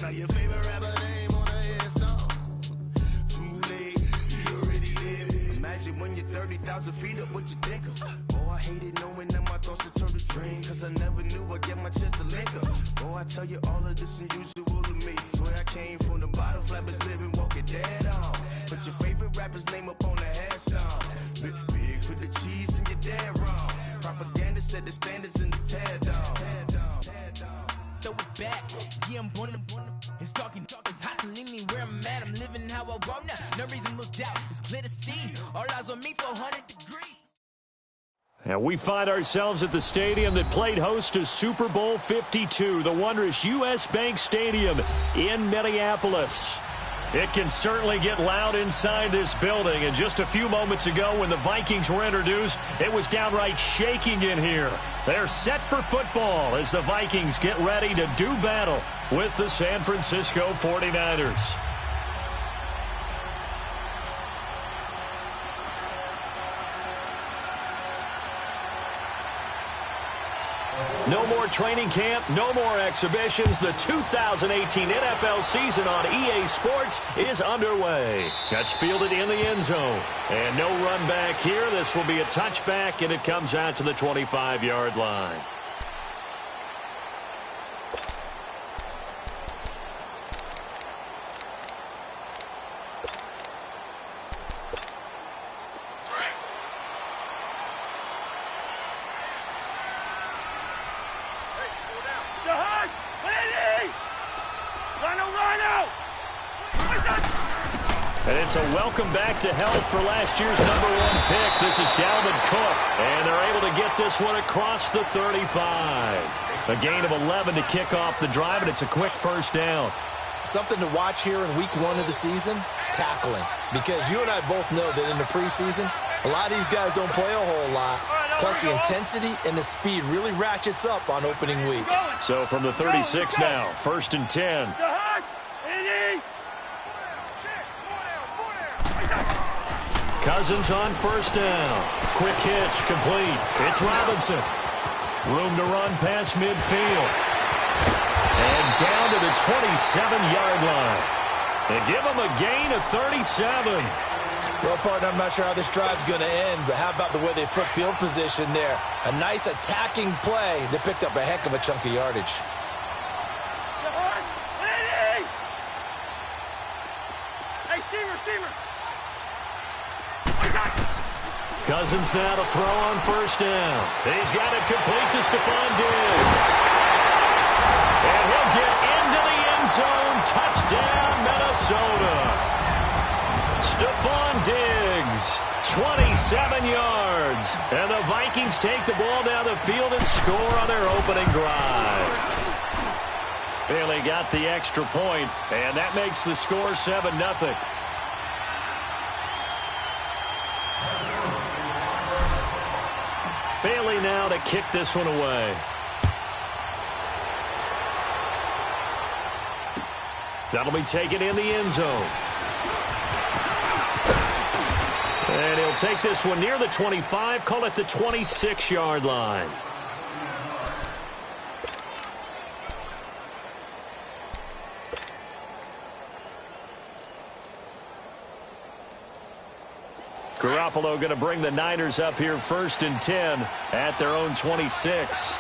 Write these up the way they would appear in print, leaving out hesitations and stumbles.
Now your favorite rapper name on a headstone. Too late, you already live. Imagine when you're 30,000 feet up, what you think of? Oh, I hated knowing that my thoughts would turn to dream, cause I never knew I'd get my chance to link up. Oh, I tell you all of this unusual to me. Swear I came from the bottom, flappers living, walking dead on. Put your favorite rapper's name up on the headstone. Big for the cheese and you're dead wrong. Propaganda set the standards in the tear down. Throw it back, yeah, I'm born. It's dark, it's hot, so leave me where I'm at. I'm living how I want now. No reason to look out, it's clear to see. All eyes on me for 100 degrees. And we find ourselves at the stadium that played host to Super Bowl 52, the wondrous U.S. Bank Stadium in Minneapolis. It can certainly get loud inside this building, and just a few moments ago when the Vikings were introduced, it was downright shaking in here. They're set for football as the Vikings get ready to do battle with the San Francisco 49ers. No more training camp, no more exhibitions. The 2018 NFL season on EA Sports is underway. That's fielded in the end zone. And no run back here. This will be a touchback, and it comes out to the 25-yard line. And it's a welcome back to health for last year's #1 pick. This is Dalvin Cook, and they're able to get this one across the 35. A gain of 11 to kick off the drive, and it's a quick first down. Something to watch here in week 1 of the season, tackling. Because you and I both know that in the preseason, a lot of these guys don't play a whole lot. Plus, the intensity and the speed really ratchets up on opening week. So from the 36 now, 1st and 10. Cousins on first down. Quick hitch, complete. It's Robinson. Room to run past midfield. And down to the 27-yard line. They give him a gain of 37. Well, partner, I'm not sure how this drive's going to end, but how about the way they flip field position there? A nice attacking play that picked up a heck of a chunk of yardage. Cousins now to throw on first down. He's got it complete to Stephon Diggs. And he'll get into the end zone. Touchdown, Minnesota. Stephon Diggs, 27 yards. And the Vikings take the ball down the field and score on their opening drive. Bailey got the extra point, and that makes the score 7-0. Bailey now to kick this one away. That'll be taken in the end zone. And he'll take this one near the 25, call it the 26-yard line. Garoppolo going to bring the Niners up here 1st and 10 at their own 26.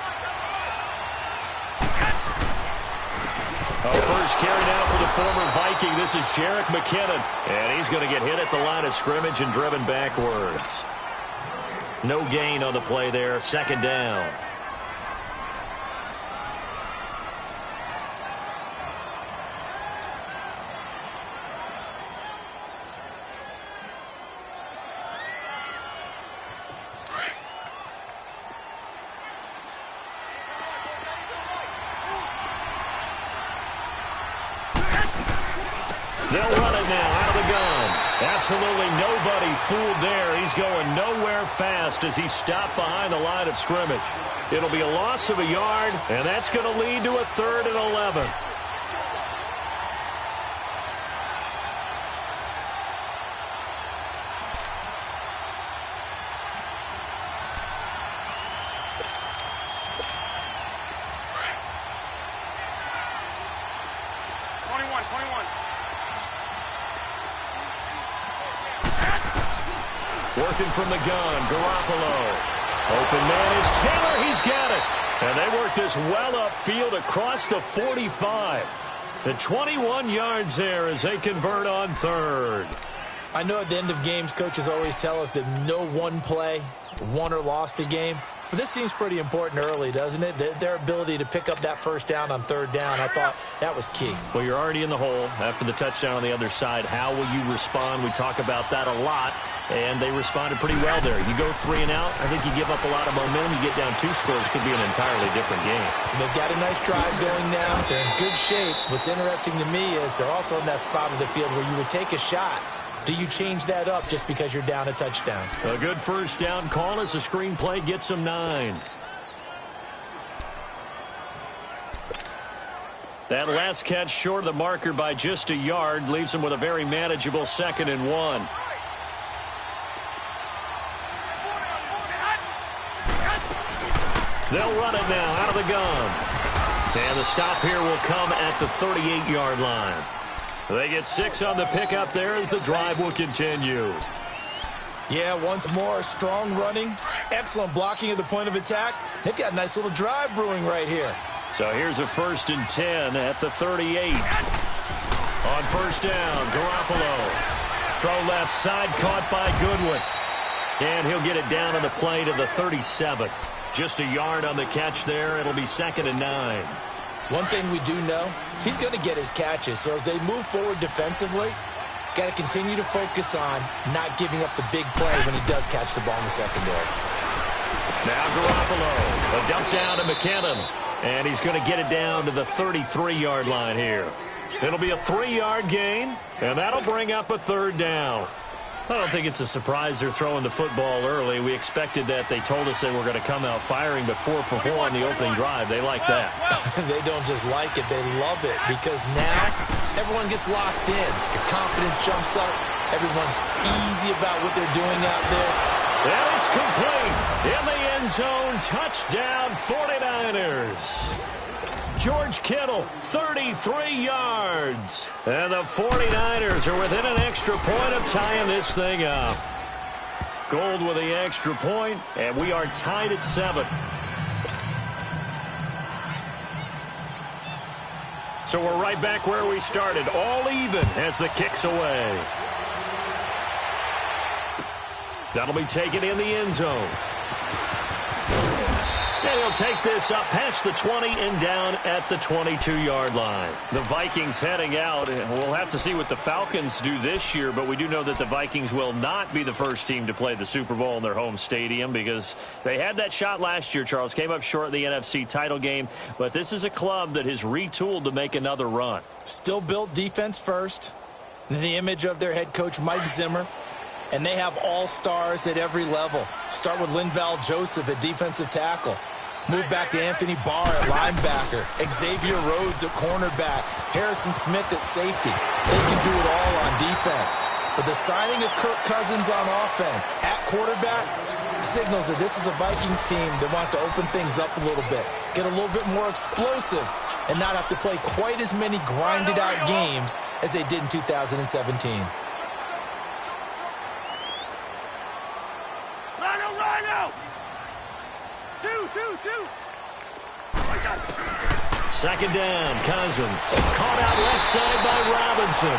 First carry now for the former Viking. This is Jerick McKinnon. And he's going to get hit at the line of scrimmage and driven backwards. No gain on the play there. 2nd down. They'll run it now out of the gun. Absolutely nobody fooled there. He's going nowhere fast as he stopped behind the line of scrimmage. It'll be a loss of a yard, and that's going to lead to a 3rd and 11. Working from the gun, Garoppolo. Open man is Taylor. He's got it. And they work this well upfield across the 45. The 21 yards there as they convert on third. I know at the end of games, coaches always tell us that no one play won or lost a game. But this seems pretty important early, doesn't it? Their ability to pick up that first down on third down, I thought that was key. Well, you're already in the hole after the touchdown on the other side. How will you respond? We talk about that a lot, and they responded pretty well there. You go 3 and out, I think you give up a lot of momentum. You get down 2 scores, could be an entirely different game. So they've got a nice drive going now. They're in good shape. What's interesting to me is they're also in that spot of the field where you would take a shot. Do you change that up just because you're down a touchdown? A good first down call as the screenplay gets them 9. That last catch short of the marker by just a yard leaves them with a very manageable 2nd and 1. They'll run it now out of the gun. And the stop here will come at the 38-yard line. They get 6 on the pickup there as the drive will continue. Yeah, once more, strong running, excellent blocking at the point of attack. They've got a nice little drive brewing right here. So here's a 1st and 10 at the 38. On first down, Garoppolo. Throw left side, caught by Goodwin. And he'll get it down on the play to the 37. Just a yard on the catch there. It'll be 2nd and 9. One thing we do know, he's going to get his catches. So as they move forward defensively, got to continue to focus on not giving up the big play when he does catch the ball in the secondary. Now Garoppolo, a dump down to McKinnon. And he's going to get it down to the 33-yard line here. It'll be a 3-yard gain, and that'll bring up a 3rd down. I don't think it's a surprise they're throwing the football early. We expected that. They told us they were going to come out firing, but 4 for 4 on the opening drive. They like that. They don't just like it. They love it because now everyone gets locked in. The confidence jumps up. Everyone's easy about what they're doing out there. And it's complete. In the end zone, touchdown 49ers. George Kittle, 33 yards. And the 49ers are within an extra point of tying this thing up. Gold with the extra point, and we are tied at 7. So we're right back where we started, all even as the kick's away. That'll be taken in the end zone. And he'll take this up past the 20 and down at the 22-yard line. The Vikings heading out. We'll have to see what the Falcons do this year, but we do know that the Vikings will not be the first team to play the Super Bowl in their home stadium because they had that shot last year, Charles. Came up short in the NFC title game, but this is a club that has retooled to make another run. Still built defense first. The image of their head coach, Mike Zimmer. And they have all-stars at every level. Start with Linval Joseph at defensive tackle. Move back to Anthony Barr at linebacker. Xavier Rhodes at cornerback. Harrison Smith at safety. They can do it all on defense. But the signing of Kirk Cousins on offense at quarterback signals that this is a Vikings team that wants to open things up a little bit. Get a little bit more explosive and not have to play quite as many grinded-out games as they did in 2017. Second down, Cousins. Caught out left side by Robinson.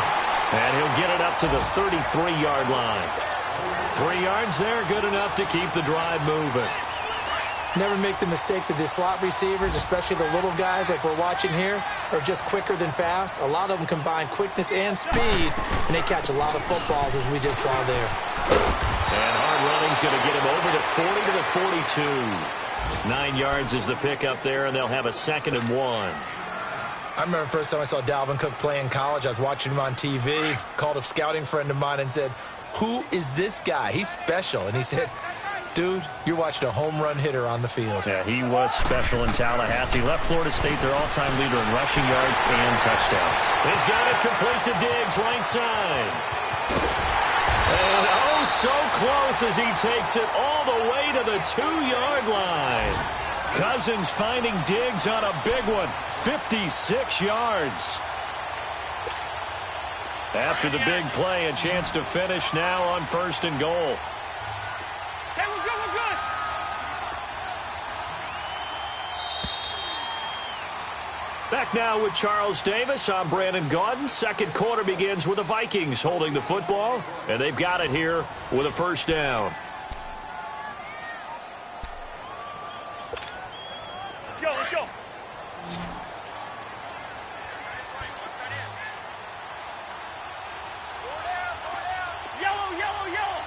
And he'll get it up to the 33-yard line. 3 yards there, good enough to keep the drive moving. Never make the mistake that the slot receivers, especially the little guys like we're watching here, are just quicker than fast. A lot of them combine quickness and speed, and they catch a lot of footballs, as we just saw there. And hard running's going to get him over to 40 to the 42. 9 yards is the pickup there, and they'll have a 2nd and 1. I remember the first time I saw Dalvin Cook play in college. I was watching him on TV, called a scouting friend of mine and said, "Who is this guy? He's special." And he said, "Dude, you're watching a home run hitter on the field." Yeah, he was special in Tallahassee. Left Florida State their all-time leader in rushing yards and touchdowns. He's got it complete to Diggs, right side. And oh, so close as he takes it all the way to the 2-yard line. Cousins finding Diggs on a big one, 56 yards. After the big play, a chance to finish now on 1st and goal. Hey, we're good, we're good. Back now with Charles Davis. I'm Brandon Gaudin. Second quarter begins with the Vikings holding the football, and they've got it here with a first down. Let's go, let's go. Yellow, yellow, yellow.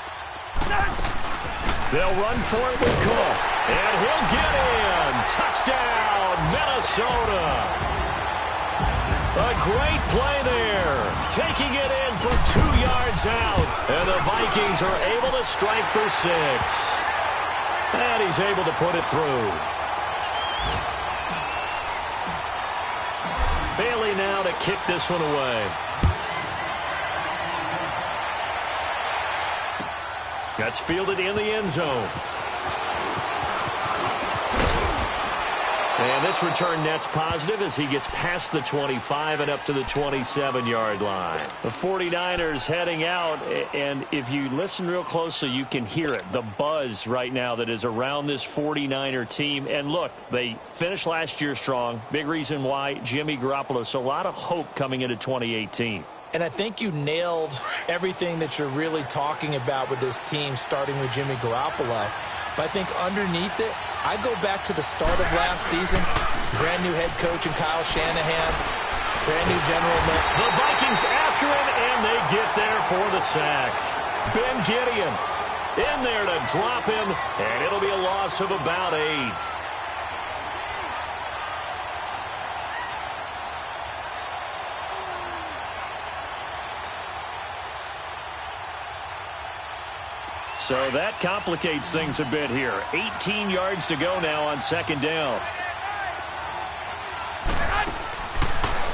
They'll run for it with Cook, and he'll get in. Touchdown, Minnesota. A great play there, taking it in for 2 yards out, and the Vikings are able to strike for 6. And he's able to put it through. Bailey now to kick this one away. That's fielded in the end zone. And this return net's positive as he gets past the 25 and up to the 27-yard line. The 49ers heading out, and if you listen real closely, you can hear it. The buzz right now that is around this 49er team. And look, they finished last year strong. Big reason why, Jimmy Garoppolo. So a lot of hope coming into 2018. And I think you nailed everything that you're really talking about with this team, starting with Jimmy Garoppolo. But I think underneath it, I go back to the start of last season, brand new head coach in Kyle Shanahan, brand new general manager. The Vikings after him, and they get there for the sack. Ben Gideon in there to drop him, and it'll be a loss of about 8. So that complicates things a bit here. 18 yards to go now on 2nd down.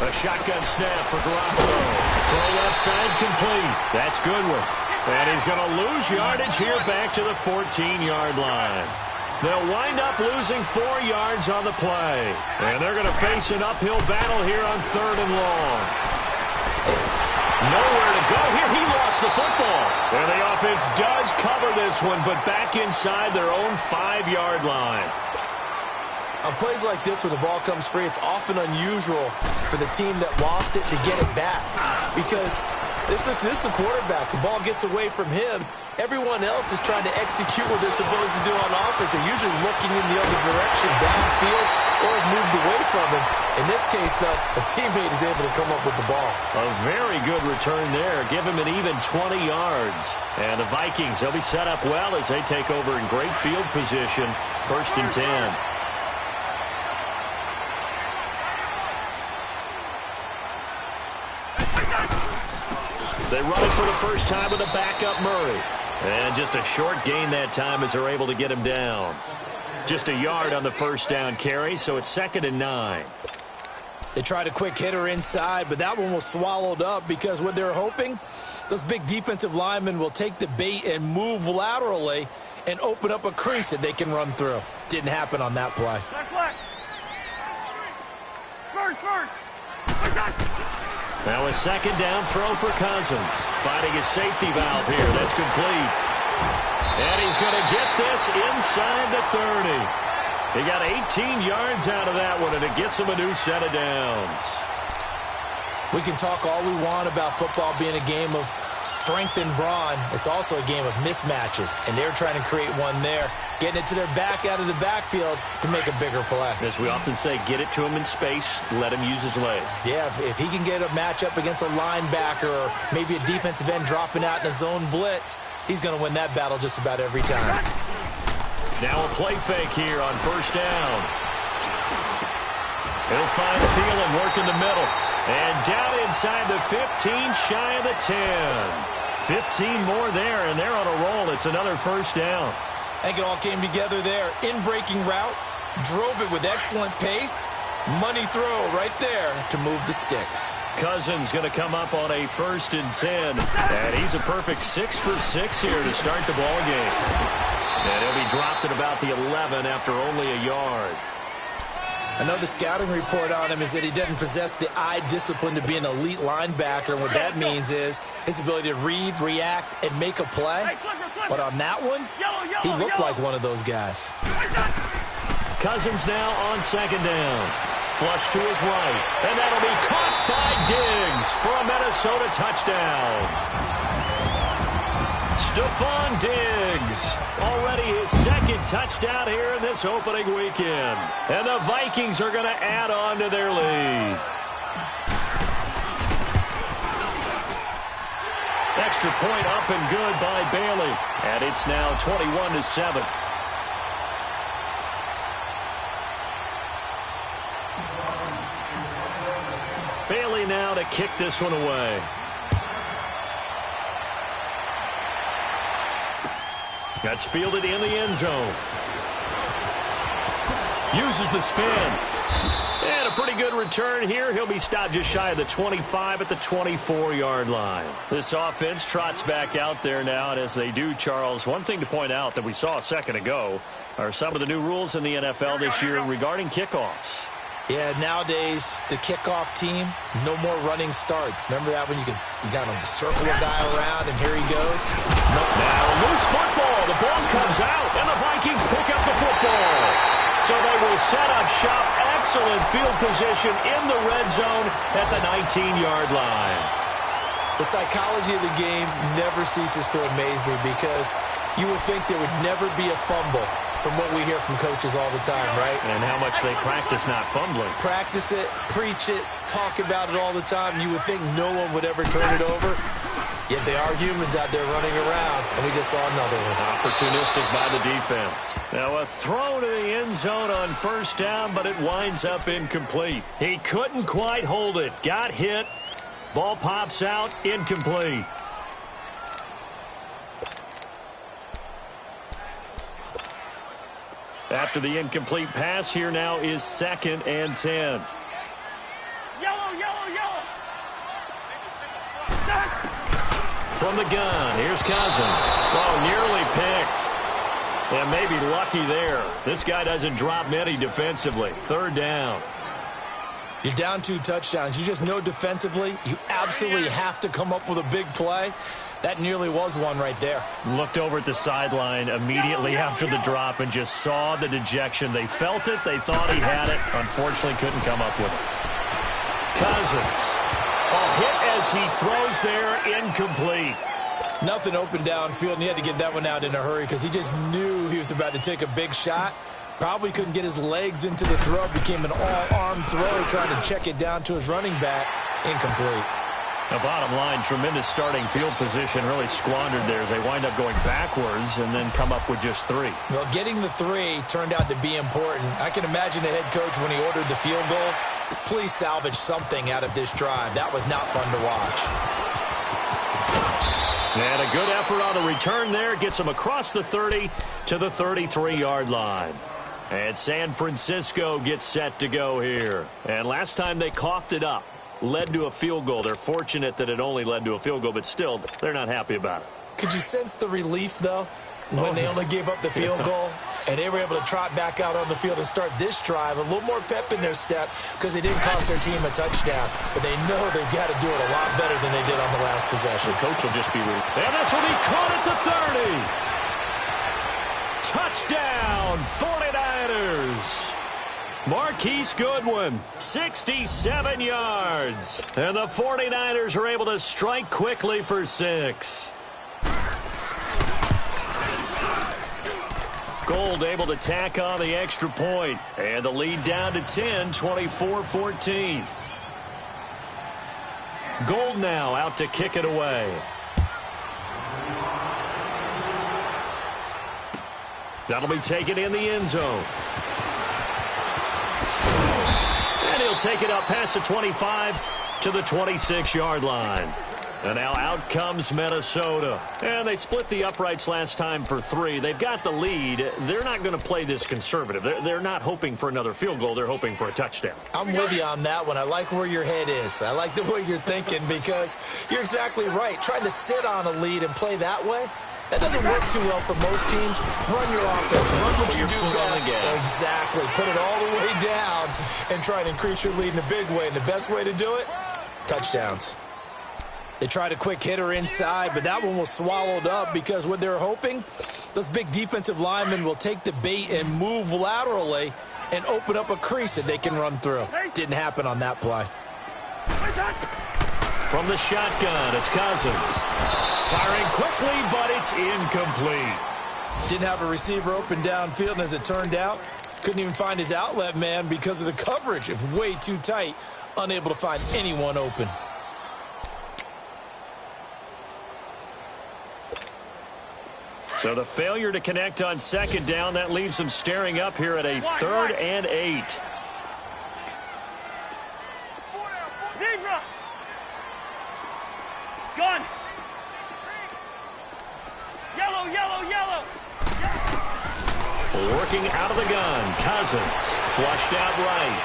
A shotgun snap for Garoppolo. Throw left side complete. That's Goodwin. And he's going to lose yardage here back to the 14-yard line. They'll wind up losing 4 yards on the play. And they're going to face an uphill battle here on 3rd and long. Nowhere to go here. He lost the football. And the offense does cover this one, but back inside their own 5-yard line. On plays like this, when the ball comes free, it's often unusual for the team that lost it to get it back. Because this is a quarterback. The ball gets away from him. Everyone else is trying to execute what they're supposed to do on offense. They're usually looking in the other direction, downfield, or moved away from him. In this case, though, a teammate is able to come up with the ball. A very good return there. Give him an even 20 yards. And the Vikings, they'll be set up well as they take over in great field position. 1st and 10. They run it for the first time with a backup Murray. And just a short gain that time as they're able to get him down. Just a yard on the first down carry, so it's 2nd and 9. They tried a quick hitter inside, but that one was swallowed up because what they're hoping, those big defensive linemen will take the bait and move laterally and open up a crease that they can run through. Didn't happen on that play. Now a 2nd down throw for Cousins. Finding his safety valve here. That's complete. And he's going to get this inside the 30. He got 18 yards out of that one, and it gets him a new set of downs. We can talk all we want about football being a game of strength and brawn. It's also a game of mismatches, and they're trying to create one there, getting it to their back out of the backfield to make a bigger play. As we often say, get it to him in space, let him use his legs. Yeah, if he can get a matchup against a linebacker or maybe a defensive end dropping out in a zone blitz, he's going to win that battle just about every time. Now a play fake here on 1st down. He'll find Thielen, work in the middle. And down inside the 15, shy of the 10. 15 more there, and they're on a roll. It's another 1st down. I think it all came together there. In-breaking route, drove it with excellent pace. Money throw right there to move the sticks. Cousins going to come up on a 1st and 10. And he's a perfect 6 for 6 here to start the ball game. And he'll be dropped at about the 11 after only a yard. I know the scouting report on him is that he doesn't possess the eye discipline to be an elite linebacker. And what that means is his ability to read, react, and make a play. But on that one, he looked like one of those guys. Cousins now on second down. Flush to his right. And that'll be caught by Diggs for a Minnesota touchdown. Stephon Diggs, already his second touchdown here in this opening weekend. And the Vikings are going to add on to their lead. Extra point up and good by Bailey. And it's now 21-7. Bailey now to kick this one away. That's fielded in the end zone. Uses the spin. And a pretty good return here. He'll be stopped just shy of the 25 at the 24-yard line. This offense trots back out there now, and as they do, Charles, one thing to point out that we saw a second ago are some of the new rules in the NFL this year regarding kickoffs. Yeah, nowadays, the kickoff team, no more running starts. Remember that when you got to circle a guy around, and here he goes? Now, loose football. The ball comes out, and the Vikings pick up the football. So they will set up shop. Excellent field position in the red zone at the 19-yard line. The psychology of the game never ceases to amaze me because you would think there would never be a fumble from what we hear from coaches all the time, right? And how much they practice not fumbling. Practice it, preach it, talk about it all the time. You would think no one would ever turn it over. Yet they are humans out there running around, and we just saw another one. Opportunistic by the defense. Now a throw to the end zone on first down, but it winds up incomplete. He couldn't quite hold it. Got hit. Ball pops out, incomplete. After the incomplete pass, here now is 2nd and 10. Yellow. From the gun, here's Cousins. Oh, nearly picked. And maybe lucky there. This guy doesn't drop many defensively. 3rd down. You're down 2 touchdowns. You just know defensively you absolutely have to come up with a big play. That nearly was one right there. Looked over at the sideline immediately after the drop and just saw the dejection. They felt it. They thought he had it. Unfortunately, couldn't come up with it. Cousins. A hit as he throws there, incomplete. Nothing open downfield, and he had to get that one out in a hurry because he just knew he was about to take a big shot. Probably couldn't get his legs into the throw. Became an all-arm throw, trying to check it down to his running back. Incomplete. The bottom line, tremendous starting field position, really squandered there as they wind up going backwards and then come up with just 3. Well, getting the 3 turned out to be important. I can imagine the head coach when he ordered the field goal. Please salvage something out of this drive. That was not fun to watch. And a good effort on the return there. Gets him across the 30 to the 33-yard line. And San Francisco gets set to go here. And last time they coughed it up. Led to a field goal. They're fortunate that it only led to a field goal, but still, they're not happy about it. Could you sense the relief, though, when they only gave up the field goal and they were able to trot back out on the field and start this drive? A little more pep in their step because they didn't cost their team a touchdown, but they know they've got to do it a lot better than they did on the last possession. The coach will just be rude. And this will be caught at the 30. Touchdown, 49ers. Marquise Goodwin, 67 yards. And the 49ers are able to strike quickly for 6. Gold able to tack on the extra point. And the lead down to 10, 24-14. Gold now out to kick it away. That'll be taken in the end zone. And he'll take it up past the 25 to the 26-yard line. And now out comes Minnesota. And they split the uprights last time for 3. They've got the lead. They're not going to play this conservative. They're not hoping for another field goal. They're hoping for a touchdown. I'm with you on that one. I like where your head is. I like the way you're thinking because you're exactly right. Trying to sit on a lead and play that way, That doesn't work too well for most teams. Run your offense. Run what you do best. Exactly. Put it all the way down and try and increase your lead in a big way. And the best way to do it, touchdowns. They tried a quick hitter inside, but that one was swallowed up because what they're hoping, those big defensive linemen will take the bait and move laterally and open up a crease that they can run through. Didn't happen on that play. From the shotgun, it's Cousins. Firing quickly, but it's incomplete. Didn't have a receiver open downfield, and as it turned out, couldn't even find his outlet man because of the coverage. It was way too tight, unable to find anyone open. So the failure to connect on second down, that leaves them staring up here at a 3rd and 8. Zebra! Gun! Yellow, yellow, yellow! Working out of the gun, Cousins. Flushed out right.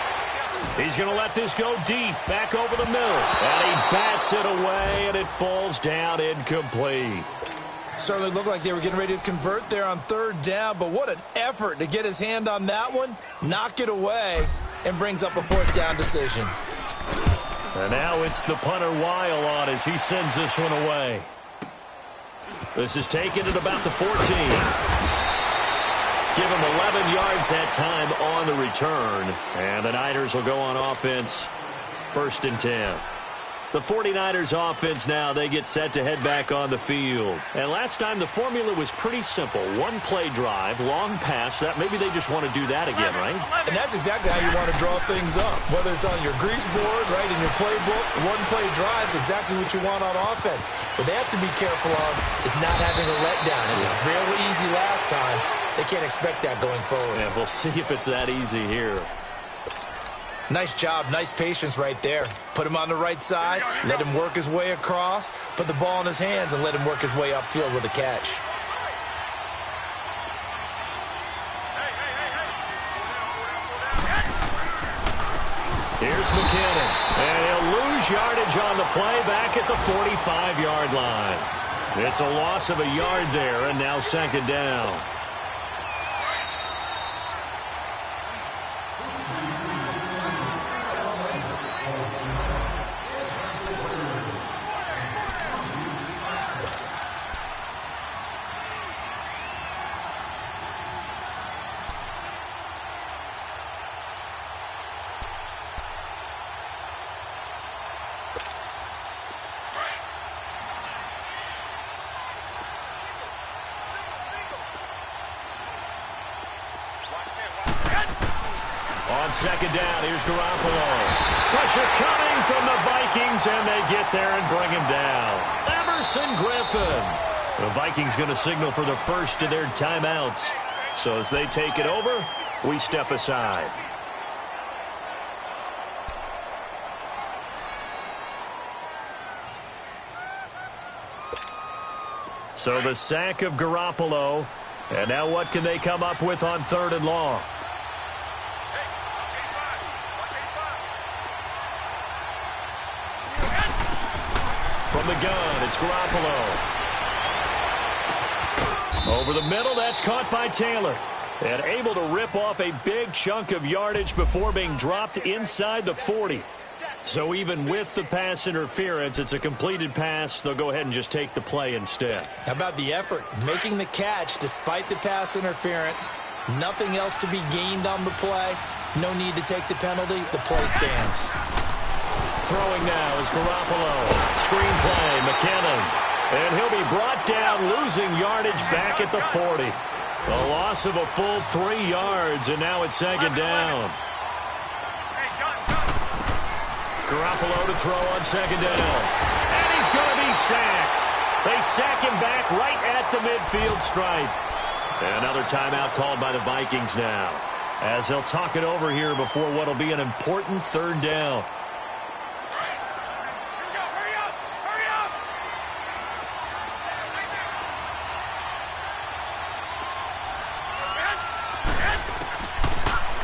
He's going to let this go deep, back over the middle. And he bats it away, and it falls down incomplete. Certainly looked like they were getting ready to convert there on 3rd down, but what an effort to get his hand on that one, knock it away, and brings up a 4th down decision. And now it's the punter Weil on as he sends this one away. This is taken at about the 14. Give him 11 yards that time on the return. And the Niners will go on offense, 1st and 10. The 49ers offense now, they get set to head back on the field. And last time the formula was pretty simple. One play drive, long pass. That maybe they just want to do that again, right? And that's exactly how you want to draw things up. Whether it's on your grease board, right, in your playbook, one play drive is exactly what you want on offense. What they have to be careful of is not having a letdown. It was real easy last time. They can't expect that going forward. Yeah, we'll see if it's that easy here. Nice job, nice patience right there. Put him on the right side, let him work his way across, put the ball in his hands, and let him work his way upfield with a catch. Here's McKinnon, and he'll lose yardage on the play back at the 45-yard line. It's a loss of a yard there, and now 2nd down. On 2nd down, here's Garoppolo. Pressure coming from the Vikings, and they get there and bring him down. Emerson Griffin. The Vikings going to signal for the first of their timeouts. So as they take it over, we step aside. So the sack of Garoppolo. And now what can they come up with on 3rd and long? From the gun, it's Garoppolo. Over the middle, that's caught by Taylor. And able to rip off a big chunk of yardage before being dropped inside the 40. So even with the pass interference, it's a completed pass. They'll go ahead and just take the play instead. How about the effort? Making the catch despite the pass interference. Nothing else to be gained on the play. No need to take the penalty. The play stands. Throwing now is Garoppolo. Screen play, McKinnon. And he'll be brought down, losing yardage back at the 40. A loss of a full 3 yards, and now it's 2nd down. Garoppolo to throw on 2nd down. And he's going to be sacked. They sack him back right at the midfield stripe. And another timeout called by the Vikings now, as they'll talk it over here before what will be an important 3rd down.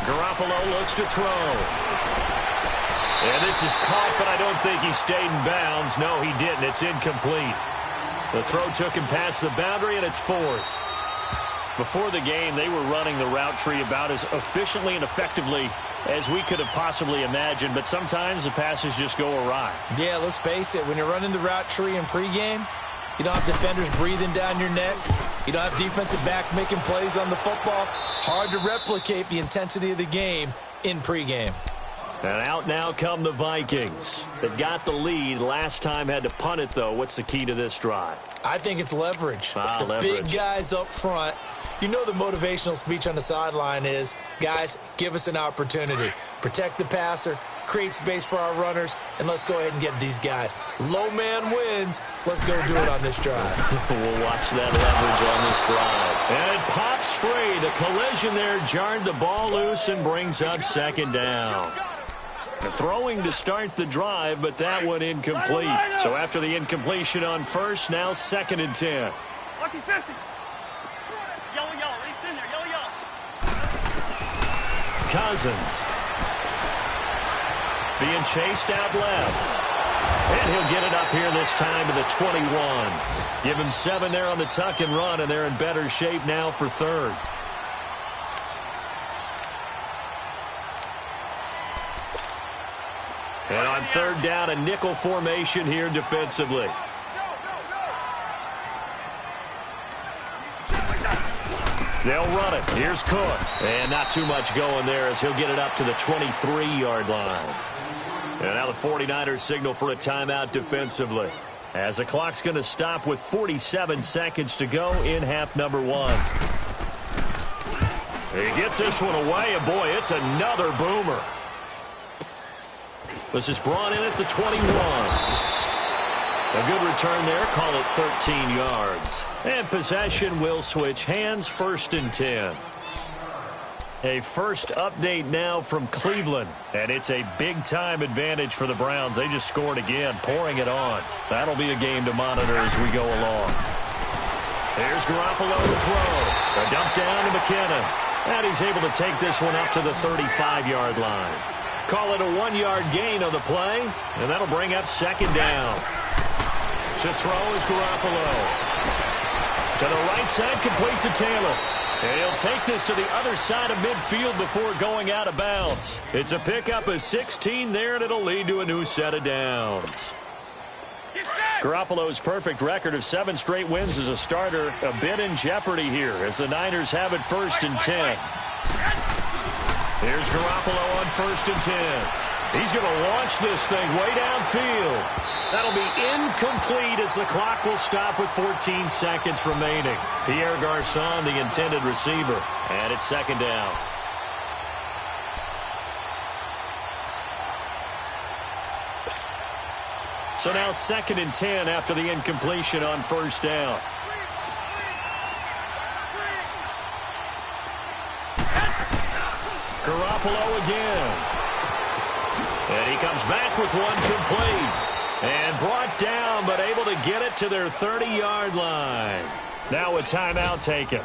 Garoppolo looks to throw. And this is caught, but I don't think he stayed in bounds. No, he didn't. It's incomplete. The throw took him past the boundary, and it's 4th. Before the game, they were running the route tree about as efficiently and effectively as we could have possibly imagined, but sometimes the passes just go awry. Yeah, let's face it. When you're running the route tree in pregame, you don't have defenders breathing down your neck. You don't have defensive backs making plays on the football. Hard to replicate the intensity of the game in pregame. And out now come the Vikings. They've got the lead. Last time had to punt it, though. What's the key to this drive? I think it's leverage. The leverage. Big guys up front. You know the motivational speech on the sideline is, guys, give us an opportunity. Protect the passer, create space for our runners, and let's go ahead and get these guys. Low man wins. Let's go do it on this drive. We'll watch that leverage on this drive. And it pops free. The collision there jarred the ball loose and brings up 2nd down. Throwing to start the drive, but that one incomplete. So after the incompletion on first, now 2nd and 10. Lucky 50. Yellow, yellow. He's in there. Yellow, yellow. Cousins. Being chased out left. And he'll get it up here this time to the 21. Give him 7 there on the tuck and run, and they're in better shape now for 3rd. And on 3rd down, a nickel formation here defensively. They'll run it. Here's Cook. And not too much going there as he'll get it up to the 23-yard line. And now the 49ers signal for a timeout defensively, as the clock's going to stop with 47 seconds to go in half number 1. He gets this one away, and boy, it's another boomer. This is brought in at the 21. A good return there. Call it 13 yards. And possession will switch hands. 1st and 10. A first update now from Cleveland. And it's a big-time advantage for the Browns. They just scored again, pouring it on. That'll be a game to monitor as we go along. Here's Garoppolo to throw. A dump down to McKinnon. And he's able to take this one up to the 35-yard line. Call it a 1-yard gain on the play, and that'll bring up 2nd down. To throw is Garoppolo. To the right side, complete to Taylor. And he'll take this to the other side of midfield before going out of bounds. It's a pickup of 16 there, and it'll lead to a new set of downs. Garoppolo's perfect record of 7 straight wins as a starter a bit in jeopardy here as the Niners have it 1st and 10. Here's Garoppolo on 1st and 10. He's going to launch this thing way downfield. That'll be incomplete as the clock will stop with 14 seconds remaining. Pierre Garçon, the intended receiver, and it's 2nd down. So now 2nd and 10 after the incompletion on 1st down. Garoppolo again. And he comes back with one complete. And brought down, but able to get it to their 30-yard line. Now a timeout taken.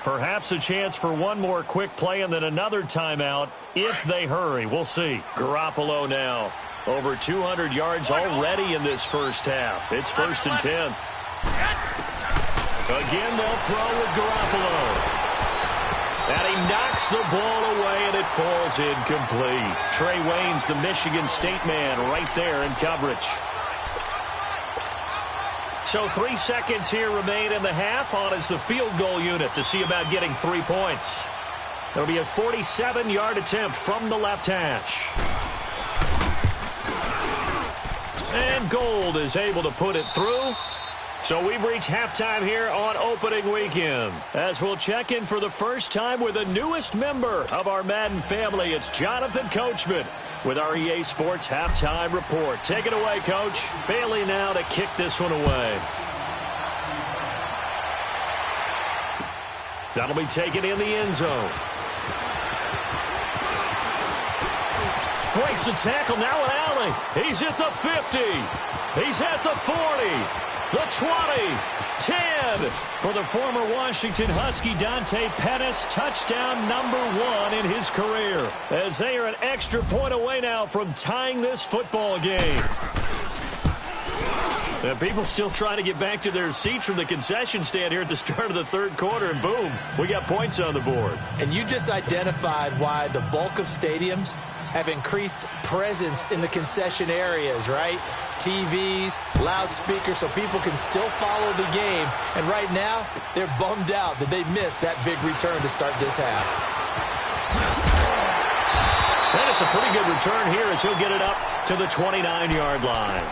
Perhaps a chance for one more quick play and then another timeout if they hurry. We'll see. Garoppolo now. Over 200 yards already in this first half. It's 1st and 10. Again, they'll throw with Garoppolo. And he knocks the ball away, and it falls incomplete. Trey Waynes, the Michigan State man, right there in coverage. So 3 seconds here remain in the half. On is the field goal unit to see about getting 3 points. It'll be a 47-yard attempt from the left hash. And Gold is able to put it through. So we've reached halftime here on opening weekend, as we'll check in for the first time with the newest member of our Madden family. It's Jonathan Coachman with our EA Sports Halftime Report. Take it away, Coach. Bailey now to kick this one away. That'll be taken in the end zone. Breaks the tackle, now an alley. He's at the 50. He's at the 40. The 20, 10 for the former Washington Husky Dante Pettis, touchdown number 1 in his career, as they are an extra point away now from tying this football game. And people still trying to get back to their seats from the concession stand here at the start of the third quarter, and boom, we got points on the board. And you just identified why the bulk of stadiums have increased presence in the concession areas, right? TVs, loudspeakers, so people can still follow the game. And right now, they're bummed out that they missed that big return to start this half. And it's a pretty good return here as he'll get it up to the 29-yard line.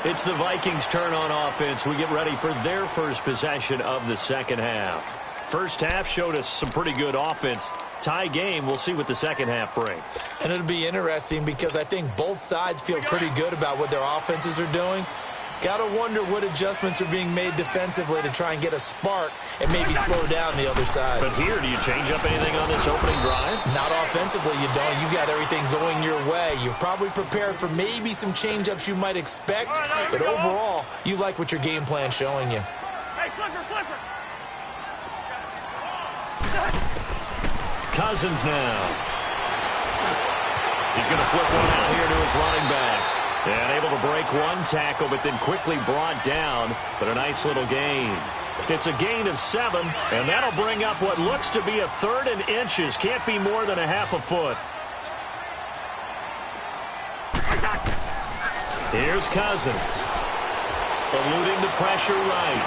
It's the Vikings' turn on offense. We get ready for their first possession of the second half. First half showed us some pretty good offense. Tie game, we'll see what the second half brings. And it'll be interesting because I think both sides feel pretty good about what their offenses are doing. Got to wonder what adjustments are being made defensively to try and get a spark and maybe slow down the other side. But here, do you change up anything on this opening drive? Not offensively, you don't. You got everything going your way. You've probably prepared for maybe some change-ups you might expect, but overall, you like what your game plan's showing you. Hey, flipper! Cousins now. He's going to flip one out here to his running back. And able to break one tackle, but then quickly brought down. But a nice little gain. It's a gain of 7, and that'll bring up what looks to be a 3rd and inches. Can't be more than a half a foot. Here's Cousins. Eluding the pressure right.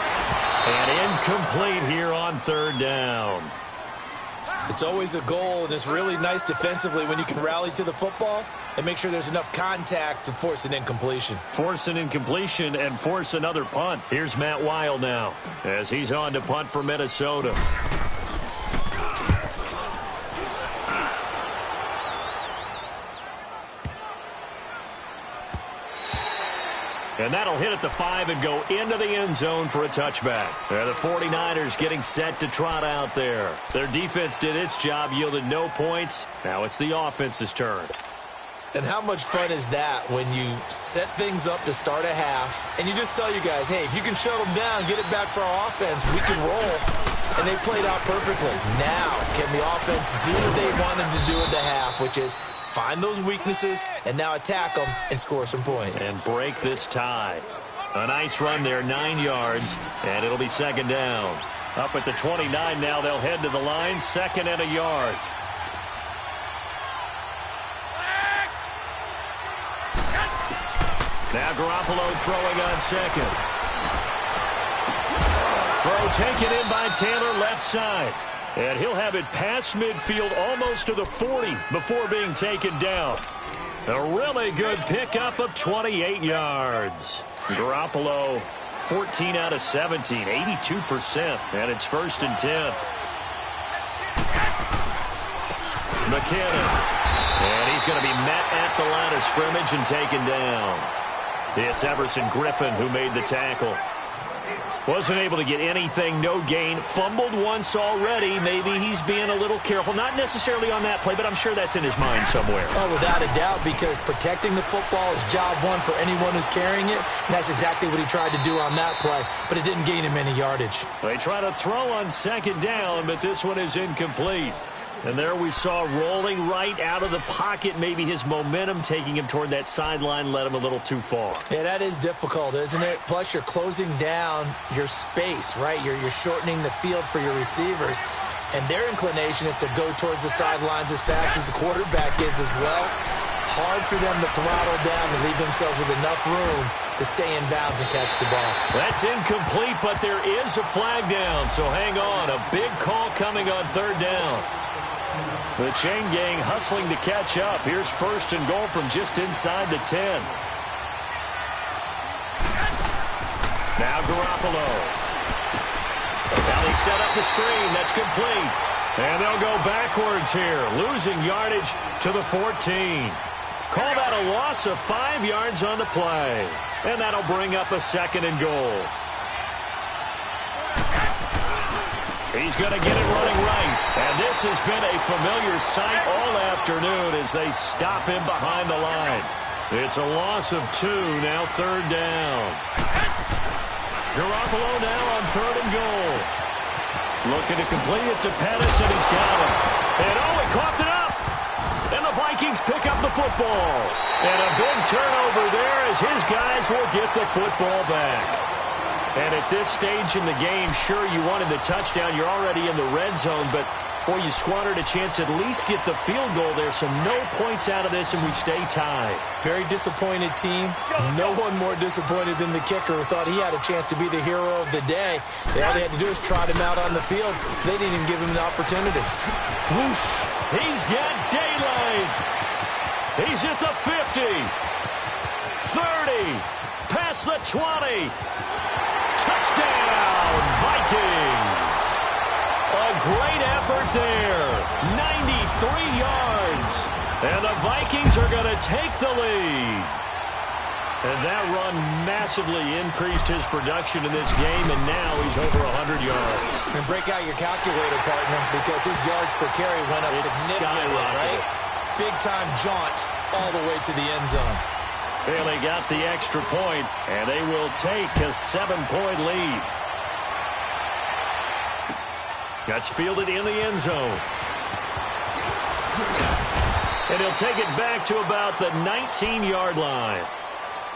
And incomplete here on 3rd down. It's always a goal, and it's really nice defensively when you can rally to the football and make sure there's enough contact to force an incompletion. Force an incompletion and force another punt. Here's Matt Weil now as he's on to punt for Minnesota. And that'll hit at the 5 and go into the end zone for a touchback. The 49ers getting set to trot out there. Their defense did its job, yielded no points. Now it's the offense's turn. And how much fun is that when you set things up to start a half and you just tell you guys, hey, if you can shut them down, get it back for our offense, we can roll. And they played out perfectly. Now, can the offense do what they wanted to do in the half, which is find those weaknesses and now attack them and score some points. And break this tie. A nice run there, 9 yards, and it'll be 2nd down. Up at the 29 now, they'll head to the line, 2nd and a yard. Now Garoppolo throwing on 2nd. Throw taken in by Taylor left side. And he'll have it past midfield almost to the 40 before being taken down. A really good pickup of 28 yards. Garoppolo, 14 out of 17, 82%. And it's 1st and 10. McKinnon. And he's going to be met at the line of scrimmage and taken down. It's Everson Griffin who made the tackle. Wasn't able to get anything, no gain. Fumbled once already. Maybe he's being a little careful. Not necessarily on that play, but I'm sure that's in his mind somewhere. Oh, without a doubt, because protecting the football is job one for anyone who's carrying it. And that's exactly what he tried to do on that play, but it didn't gain him any yardage. They try to throw on 2nd down, but this one is incomplete. And there we saw rolling right out of the pocket. Maybe his momentum taking him toward that sideline led him a little too far. Yeah, that is difficult, isn't it? Plus, you're closing down your space, right? You're shortening the field for your receivers. And their inclination is to go towards the sidelines as fast as the quarterback is as well. Hard for them to throttle down and leave themselves with enough room to stay in bounds and catch the ball. That's incomplete, but there is a flag down. So hang on. A big call coming on 3rd down. The chain gang hustling to catch up. Here's 1st and goal from just inside the 10. Now Garoppolo. Now they set up the screen. That's complete. And they'll go backwards here, losing yardage to the 14. Call that a loss of 5 yards on the play. And that'll bring up a 2nd and goal. He's going to get it running right. And this has been a familiar sight all afternoon as they stop him behind the line. It's a loss of 2, now 3rd down. Garoppolo now on 3rd and goal. Looking to complete it to Pettis, and he's got it. And he coughed it up. And the Vikings pick up have the football. And a big turnover there as his guys will get the football back. And at this stage in the game, sure, you wanted the touchdown. You're already in the red zone, but boy, you squandered a chance to at least get the field goal there, so no points out of this, and we stay tied. Very disappointed team. No one more disappointed than the kicker who thought he had a chance to be the hero of the day. All they had to do is trot him out on the field. They didn't even give him the opportunity. Whoosh! He's got daylight. He's at the 50. 30. Past the 20. Touchdown, Vikings. A great effort there. 93 yards. And the Vikings are going to take the lead. And that run massively increased his production in this game, and now he's over 100 yards. And break out your calculator, partner, because his yards per carry went up significantly, right? Big-time jaunt all the way to the end zone. Well, they got the extra point, and they will take a 7-point lead. That's fielded in the end zone. And he'll take it back to about the 19-yard line.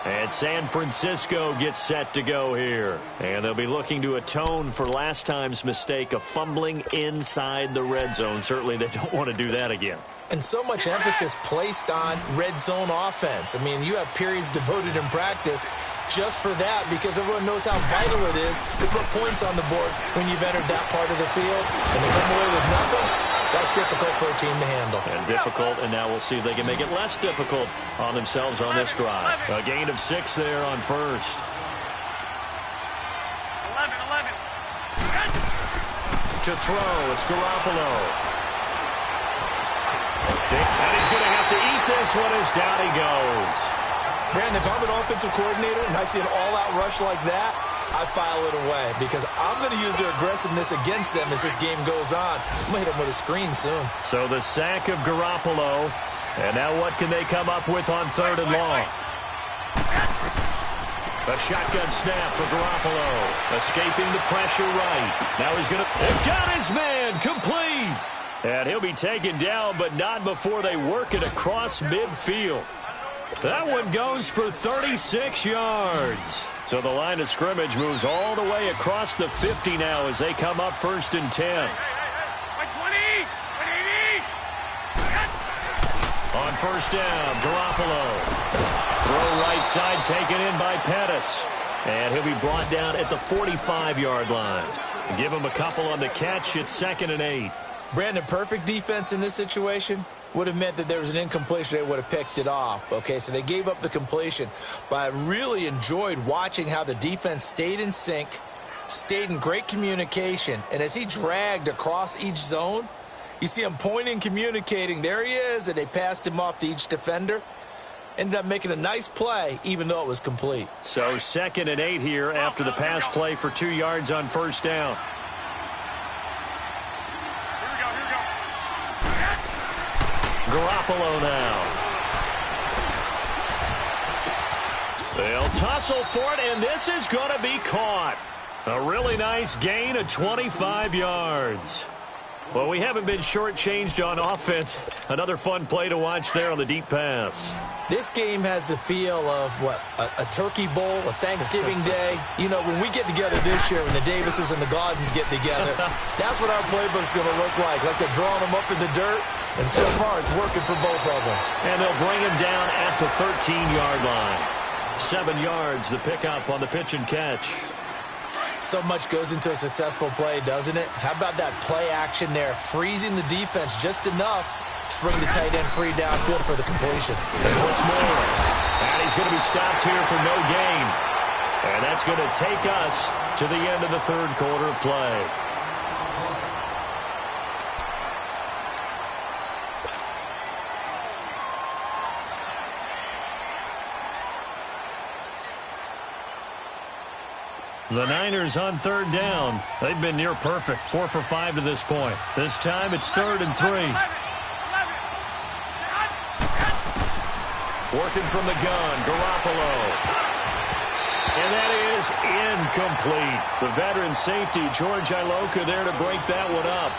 And San Francisco gets set to go here. And they'll be looking to atone for last time's mistake of fumbling inside the red zone. Certainly they don't want to do that again. And so much emphasis placed on red zone offense. I mean, you have periods devoted in practice just for that because everyone knows how vital it is to put points on the board when you've entered that part of the field. And to come away with nothing, that's difficult for a team to handle. And difficult, and now we'll see if they can make it less difficult on themselves on this drive. A gain of 6 there on first. 11. To throw, it's Garoppolo. And he's going to have to eat this one as down he goes. Man, if I'm an offensive coordinator and I see an all-out rush like that, I file it away because I'm going to use their aggressiveness against them as this game goes on. I'm going to hit them with a screen soon. So the sack of Garoppolo. And now what can they come up with on 3rd and long? A shotgun snap for Garoppolo. Escaping the pressure right. Now he's going to... Got his man complete. And he'll be taken down, but not before they work it across midfield. That one goes for 36 yards. So the line of scrimmage moves all the way across the 50 now as they come up 1st and 10. On 1st down, Garoppolo. Throw right side taken in by Pettis. And he'll be brought down at the 45-yard line. Give him a couple on the catch. It's 2nd and 8. Brandon, perfect defense in this situation would have meant that there was an incompletion. They would have picked it off. Okay, so they gave up the completion. But I really enjoyed watching how the defense stayed in sync, stayed in great communication. And as he dragged across each zone, you see him pointing, communicating. There he is, and they passed him off to each defender. Ended up making a nice play, even though it was complete. So 2nd and 8 here after the pass play for 2 yards on 1st down. Garoppolo now. They'll tussle for it, and this is going to be caught. A really nice gain of 25 yards. Well, we haven't been shortchanged on offense. Another fun play to watch there on the deep pass. This game has the feel of, what, a turkey bowl, a Thanksgiving day. You know, when we get together this year, when the Davises and the Gaudens get together, that's what our playbook's going to look like they're drawing them up in the dirt, and so far it's working for both of them. And they'll bring him down at the 13-yard line. 7 yards, the pickup on the pitch and catch. So much goes into a successful play, doesn't it? How about that play action there, freezing the defense just enough to bring the tight end free downfield for the completion. And what's more, and he's going to be stopped here for no gain. And that's going to take us to the end of the 3rd quarter of play. The Niners on 3rd down. They've been near perfect, 4 for 5 to this point. This time it's 3rd and 3. Working from the gun, Garoppolo. And that is incomplete. The veteran safety, George Iloka, there to break that one up.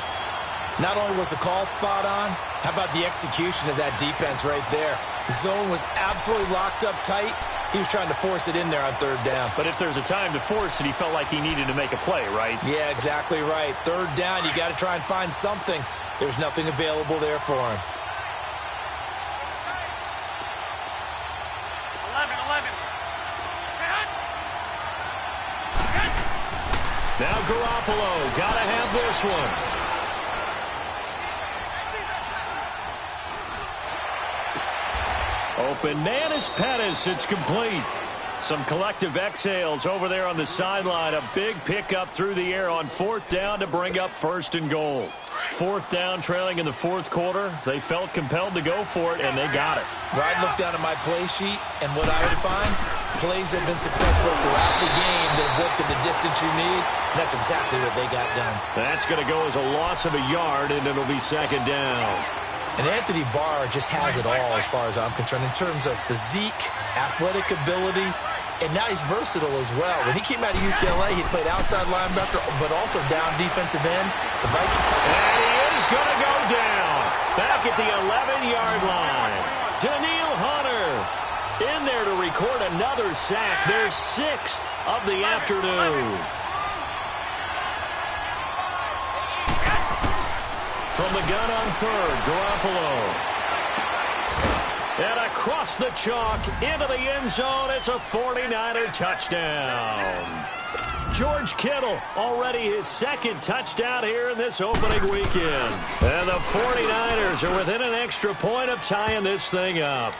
Not only was the call spot on, how about the execution of that defense right there? The zone was absolutely locked up tight. He was trying to force it in there on third down. But if there's a time to force it, he felt like he needed to make a play, right? Yeah, exactly right. Third down, you got to try and find something. There's nothing available there for him. 11. Now Garoppolo, got to have this one. Open man is Pettis. It's complete. Some collective exhales over there on the sideline. A big pickup through the air on fourth down to bring up first and goal. Fourth down, trailing in the fourth quarter. They felt compelled to go for it, and they got it. Right, look down at my play sheet, and what I would find, plays have been successful throughout the game that have worked at the distance you need, and that's exactly what they got done. That's going to go as a loss of a yard, and it'll be second down. And Anthony Barr just has it all as far as I'm concerned in terms of physique, athletic ability, and now he's versatile as well. When he came out of UCLA, he played outside linebacker, but also down defensive end. The Vikings. And he is going to go down. Back at the 11-yard line. Daniil Hunter in there to record another sack. Their sixth of the afternoon. From the gun on third, Garoppolo. And across the chalk, into the end zone, it's a 49er touchdown. George Kittle, already his second touchdown here in this opening weekend. And the 49ers are within an extra point of tying this thing up.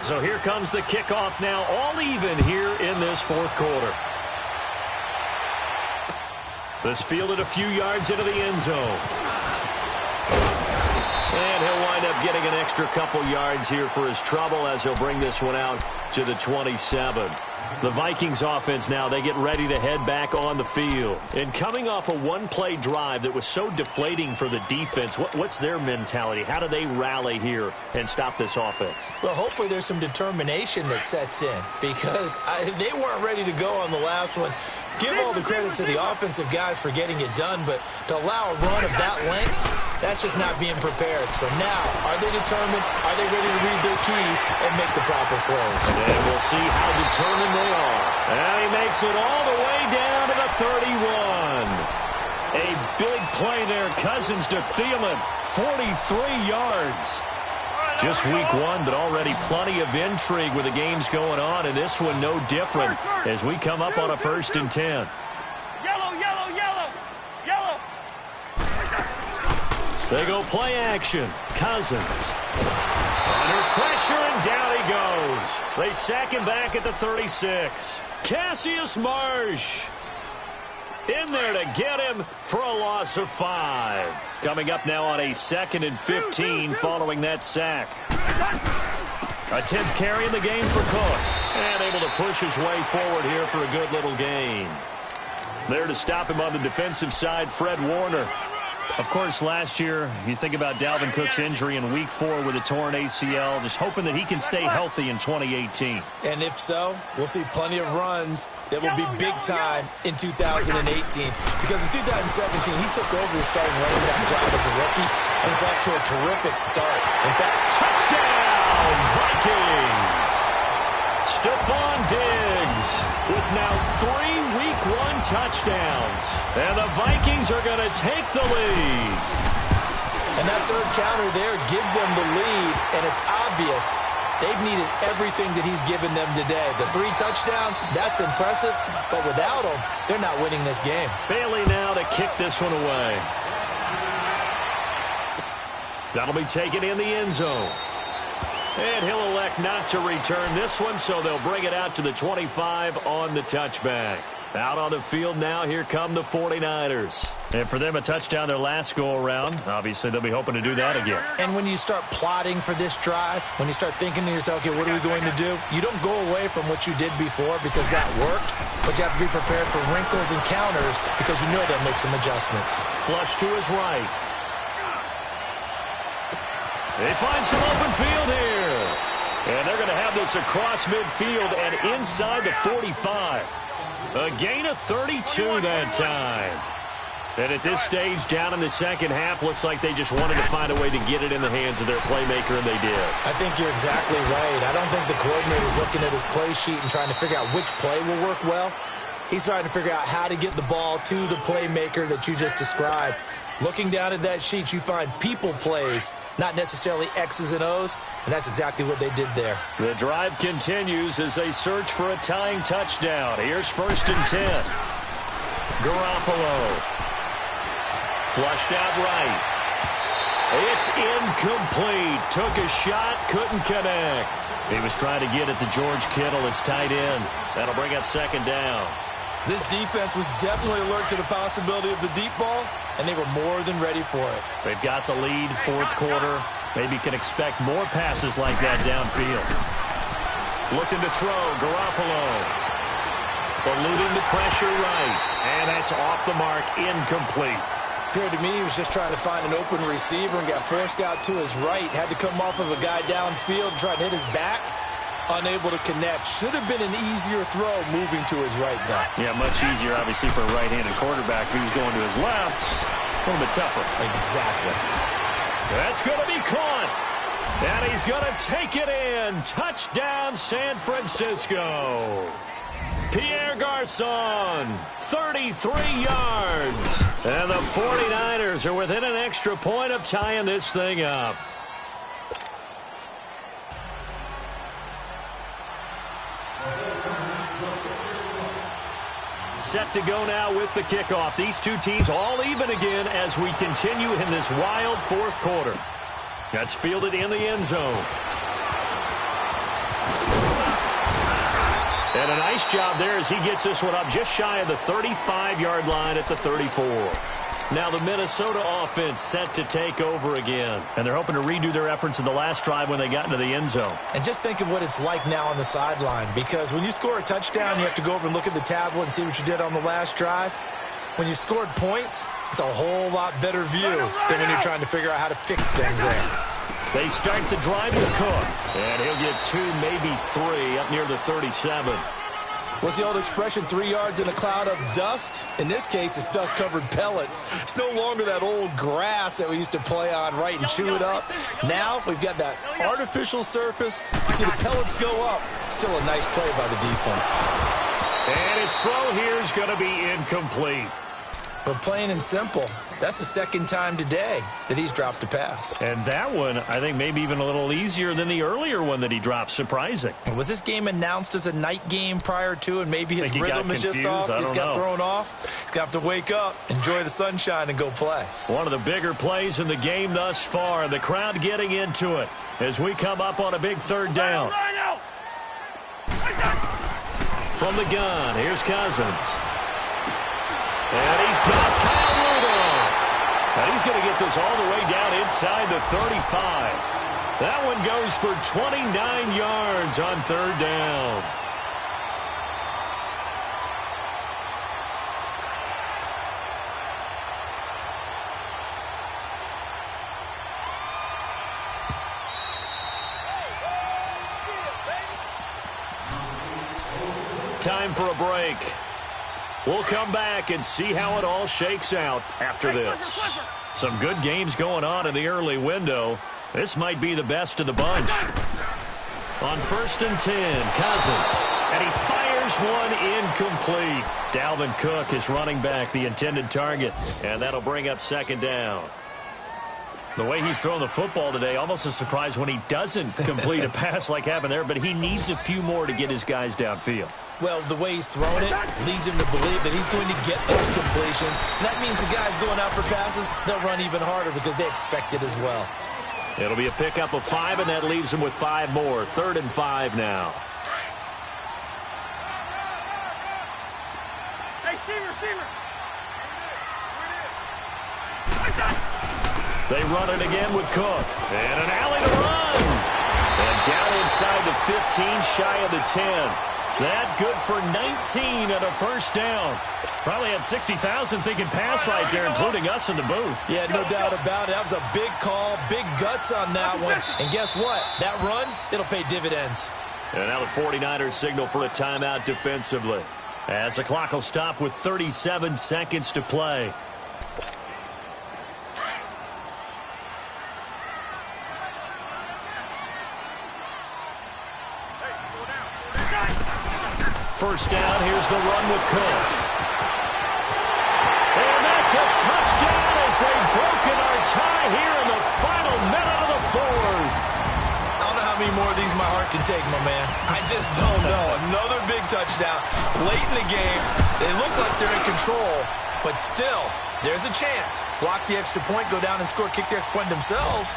So here comes the kickoff now, all even here in this fourth quarter. This fielded a few yards into the end zone. And he'll wind up getting an extra couple yards here for his trouble as he'll bring this one out to the 27. The Vikings offense now, they get ready to head back on the field. And coming off a one-play drive that was so deflating for the defense, what's their mentality? How do they rally here and stop this offense? Well, hopefully there's some determination that sets in because they weren't ready to go on the last one. Give all the credit to the offensive guys for getting it done, but to allow a run of that length, that's just not being prepared. So now, are they determined? Are they ready to read their keys and make the proper plays? And we'll see how determined they are. And he makes it all the way down to the 31. A big play there. Cousins to Thielen. 43 yards. Just week one, but already plenty of intrigue with the games going on, and this one no different as we come up on a 1st and 10. Yellow. They go play action. Cousins. Under pressure, and down he goes. They sack him back at the 36. Cassius Marsh in there to get him for a loss of 5. Coming up now on a 2nd and 15 following that sack. A 10th carry in the game for Cook. And able to push his way forward here for a good little gain. There to stop him on the defensive side, Fred Warner. Of course, last year, you think about Dalvin Cook's injury in Week 4 with a torn ACL, just hoping that he can stay healthy in 2018. And if so, we'll see plenty of runs that will be big time in 2018. Because in 2017, he took over the starting running back job as a rookie and was off to a terrific start. In fact, touchdown, Vikings! Stephon Diggs with now 3 Week 1 touchdowns. And the Vikings are going to take the lead. And that third counter there gives them the lead, and it's obvious they've needed everything that he's given them today. The 3 touchdowns, that's impressive, but without him, they're not winning this game. Bailey now to kick this one away. That'll be taken in the end zone. And he'll elect not to return this one, so they'll bring it out to the 25 on the touchback. Out on the field now, here come the 49ers. And for them, a touchdown their last go-around. Obviously, they'll be hoping to do that again. And when you start plotting for this drive, when you start thinking to yourself, okay, what are we going to do? You don't go away from what you did before because that worked, but you have to be prepared for wrinkles and counters because you know they'll make some adjustments. Flush to his right. They find some open field here. And they're going to have this across midfield and inside the 45. A gain of 32 that time. And at this stage, down in the second half, looks like they just wanted to find a way to get it in the hands of their playmaker, and they did. I think you're exactly right. I don't think the coordinator is looking at his play sheet and trying to figure out which play will work well. He's trying to figure out how to get the ball to the playmaker that you just described. Looking down at that sheet, you find people plays, not necessarily X's and O's, and that's exactly what they did there. The drive continues as they search for a tying touchdown. Here's 1st and 10. Garoppolo. Flushed out right. It's incomplete. Took a shot, couldn't connect. He was trying to get it to George Kittle, his tight end. That'll bring up 2nd down. This defense was definitely alert to the possibility of the deep ball, and they were more than ready for it. They've got the lead, 4th quarter. Maybe can expect more passes like that downfield. Looking to throw, Garoppolo. Eluding the pressure right. And that's off the mark, incomplete. Appeared to me he was just trying to find an open receiver and got forced out to his right. Had to come off of a guy downfield, trying to hit his back. Unable to connect. Should have been an easier throw moving to his right, though. Yeah, much easier, obviously, for a right-handed quarterback. If he was going to his left, a little bit tougher. Exactly. That's going to be caught. And he's going to take it in. Touchdown, San Francisco. Pierre Garçon, 33 yards. And the 49ers are within an extra point of tying this thing up. Set to go now with the kickoff. These two teams all even again as we continue in this wild 4th quarter. That's fielded in the end zone. And a nice job there as he gets this one up just shy of the 35-yard line at the 34. Now the Minnesota offense set to take over again. And they're hoping to redo their efforts in the last drive when they got into the end zone. And just think of what it's like now on the sideline. Because when you score a touchdown, you have to go over and look at the tablet and see what you did on the last drive. When you scored points, it's a whole lot better view than when you're trying to figure out how to fix things there. They start the drive to Cook. And he'll get 2, maybe 3 up near the 37. What's the old expression, 3 yards in a cloud of dust? In this case, it's dust-covered pellets. It's no longer that old grass that we used to play on, right, and chew it up. Now we've got that artificial surface. You see the pellets go up. Still a nice play by the defense. And his throw here is going to be incomplete. But plain and simple, that's the 2nd time today that he's dropped a pass. And that one, I think, maybe even a little easier than the earlier one that he dropped. Surprising. Was this game announced as a night game prior to, and maybe his rhythm is just off? He's got thrown off. He's got to wake up, enjoy the sunshine, and go play. One of the bigger plays in the game thus far. The crowd getting into it as we come up on a big 3rd down. From the gun, here's Cousins. And he's got Kyle Rudolph. And he's going to get this all the way down inside the 35. That one goes for 29 yards on 3rd down. Time for a break. We'll come back and see how it all shakes out after this. Some good games going on in the early window. This might be the best of the bunch. On 1st and 10, Cousins. And he fires one incomplete. Dalvin Cook is running back, the intended target. And that'll bring up 2nd down. The way he's thrown the football today, almost a surprise when he doesn't complete a pass like happened there, but he needs a few more to get his guys downfield. Well, the way he's thrown it leads him to believe that he's going to get those completions. And that means the guys going out for passes, they'll run even harder because they expect it as well. It'll be a pickup of 5, and that leaves him with 5 more. 3rd and 5 now. Hey, receiver. They run it again with Cook. And an alley to run. And down inside the 15, shy of the 10. That good for 19 and a first down. Probably had 60,000 thinking pass right there, including us in the booth. Yeah, no doubt about it. That was a big call, big guts on that one. And guess what? That run, it'll pay dividends. And now the 49ers signal for a timeout defensively, as the clock will stop with 37 seconds to play. First down, here's the run with Cook. And that's a touchdown as they've broken our tie here in the final minute of the fourth. I don't know how many more of these my heart can take, my man. I just don't know. Another big touchdown. Late in the game, they look like they're in control, but still, there's a chance. Block the extra point, go down and score, kick the extra point themselves.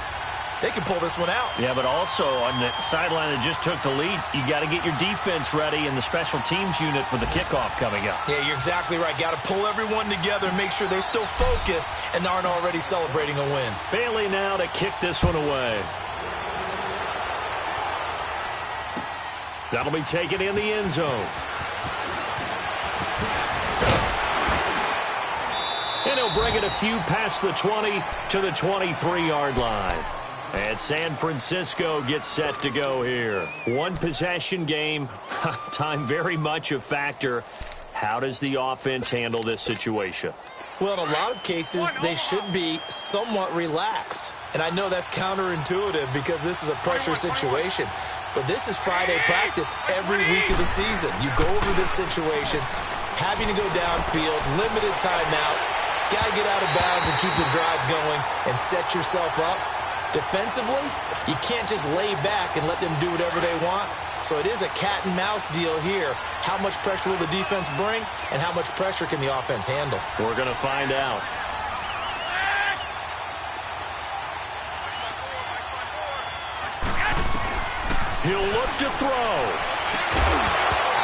They can pull this one out. Yeah, but also on the sideline that just took the lead, you got to get your defense ready and the special teams unit for the kickoff coming up. Yeah, you're exactly right. Got to pull everyone together and make sure they're still focused and aren't already celebrating a win. Bailey now to kick this one away. That'll be taken in the end zone. And he'll bring it a few past the 20 to the 23-yard line. And San Francisco gets set to go here. One possession game. Time very much a factor. How does the offense handle this situation? Well, in a lot of cases, they should be somewhat relaxed. And I know that's counterintuitive because this is a pressure situation. But this is Friday practice every week of the season. You go over this situation, having to go downfield, limited timeouts, got to get out of bounds and keep the drive going and set yourself up. Defensively, you can't just lay back and let them do whatever they want. So it is a cat and mouse deal here. How much pressure will the defense bring, and how much pressure can the offense handle? We're going to find out. He'll look to throw.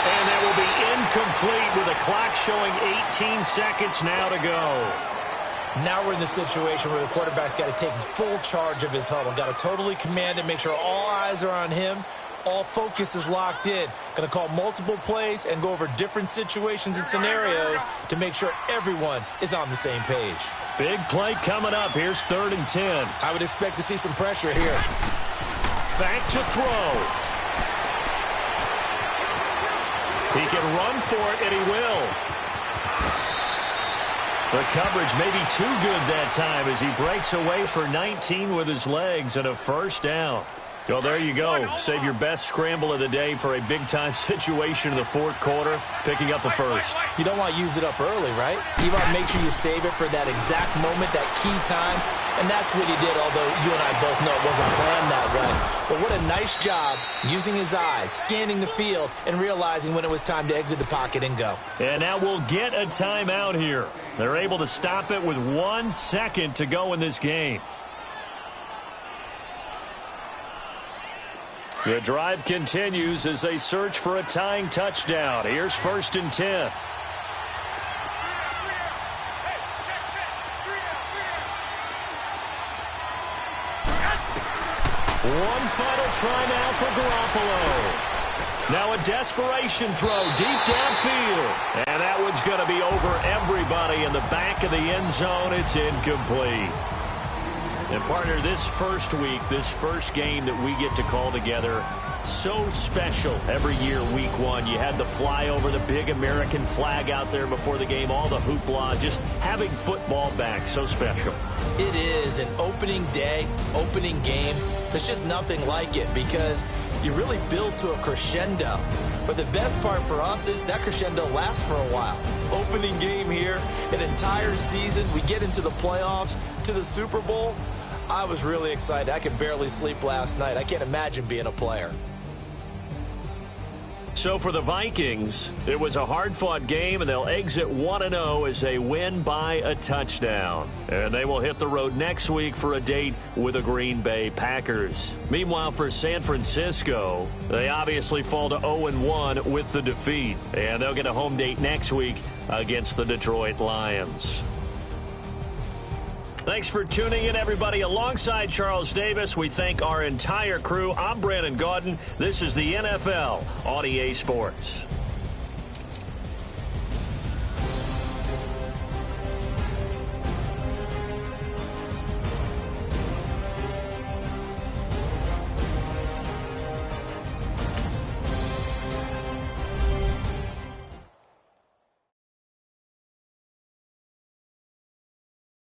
And that will be incomplete with the clock showing 18 seconds now to go. Now we're in the situation where the quarterback's got to take full charge of his huddle. Got to totally command it, make sure all eyes are on him. All focus is locked in. Going to call multiple plays and go over different situations and scenarios to make sure everyone is on the same page. Big play coming up. Here's 3rd and 10. I would expect to see some pressure here. Back to throw. He can run for it, and he will. The coverage may be too good that time as he breaks away for 19 with his legs and a first down. Well, there you go. Save your best scramble of the day for a big-time situation in the fourth quarter, picking up the first. You don't want to use it up early, right? You want to make sure you save it for that exact moment, that key time, and that's what he did, although you and I both know it wasn't planned that way. But what a nice job using his eyes, scanning the field, and realizing when it was time to exit the pocket and go. And now we'll get a timeout here. They're able to stop it with 1 second to go in this game. The drive continues as they search for a tying touchdown. Here's 1st and 10. One final try now for Garoppolo. Now a desperation throw deep downfield. And that one's going to be over everybody in the back of the end zone. It's incomplete. And, partner, this first week, this first game that we get to call together, so special every year, week one. You had the flyover, the big American flag out there before the game, all the hoopla, just having football back, so special. It is an opening day, opening game. There's just nothing like it because you really build to a crescendo. But the best part for us is that crescendo lasts for a while. Opening game here, an entire season. We get into the playoffs, to the Super Bowl. I was really excited. I could barely sleep last night. I can't imagine being a player. So for the Vikings, it was a hard-fought game, and they'll exit 1-0 as they win by a touchdown. And they will hit the road next week for a date with the Green Bay Packers. Meanwhile, for San Francisco, they obviously fall to 0-1 with the defeat. And they'll get a home date next week against the Detroit Lions. Thanks for tuning in, everybody. Alongside Charles Davis, we thank our entire crew. I'm Brandon Gaudin. This is the NFL on EA Sports.